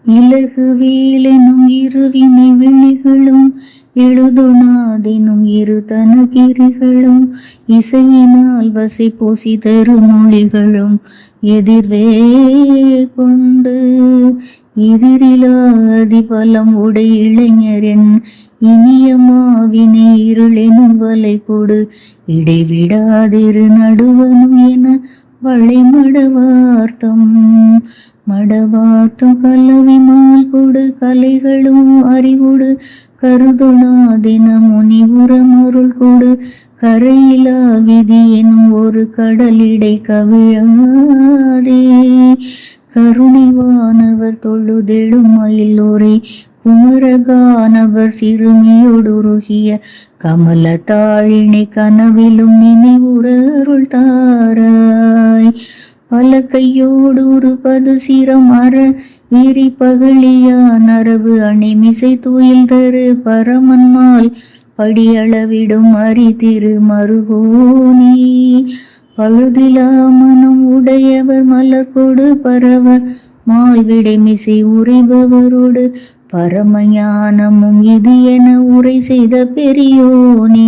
இலகு வேலெனும் இருவினை விழிகளும் எழுதொணாதெனும் இரு தனகிரிகளும் இசையினால் வசை பூசி தரும் மொழிகளும் எதிர்வே கொண்டு எதிரிலாதி பலம் உடை இளைஞரின் இனிய மாவினை இருளெனும் வலை கொடு இடைவிடாதிரு நடுவனும் என வளை மடவார்த்தம் கலவிமால் கொடு கலைகளும் அறிவுடு கருதொணாதென முனிவுரம் அருள் கொடு கரையிலா விதி எனும் ஒரு கடலிடை கவிழாதே கருணைவானவர் தொழுதெழும் மயிலோரை குமரகானவர் சிறுமியொடுருகிய கமல தாழினை கனவிலும் நினைவுற அருள் தாராய் பல கையோடு உருப்பது சிரம் அற ஏறி பகழியா நரவு அணைமிசை தூயில் தரு பரமன்மால் படியளவிடும் அரிதிரு மருகோனி பழுதிலா மனம் உடையவர் மலர் கொடு பரவ மால்விடைமிசை உரைபவரோடு பரமஞானமும் இது என உரை செய்த பெரியோனே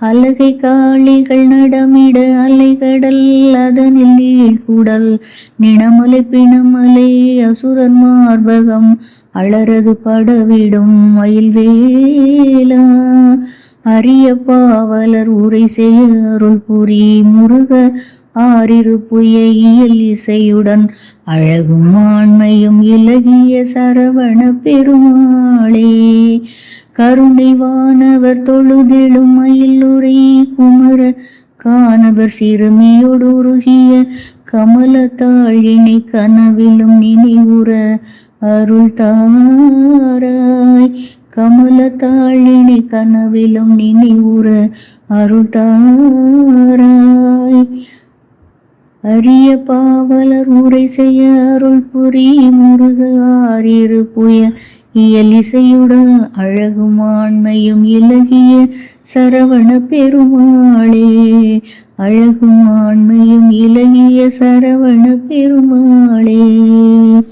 அலகை காளிகள் நடமிட அலைகடல் அதனில் நீழ்குடல் நிணமலை பிணமலை அசுரர் மார்பகம் அலரது படவிடும் மயில்வேலா அரிய பாவலர் உரை செய்ய அருள் புரி முருக ஆறிரு புய இயல் இசையுடன் அழகும் ஆண்மையும் இலகிய சரவண பெருமாளே கருணைவானவர் தொழுதெழும் மயிலுரை குமர கானவர் சிறுமியோடு உருகிய கமல தாழினை கனவிலும் நினைவுற அருள் தாராய் கமல தாழினை கனவிலும் நினைவுற அருள் தாராய் அரிய பாவலர் உரை செய்ய அருள் புரி முருக ஆறிரு புய இயல் இசையுடன் அழகும் ஆண்மையும் இலகிய சரவண பெருமாளே அழகும் ஆண்மையும் இலகிய சரவண பெருமாளே.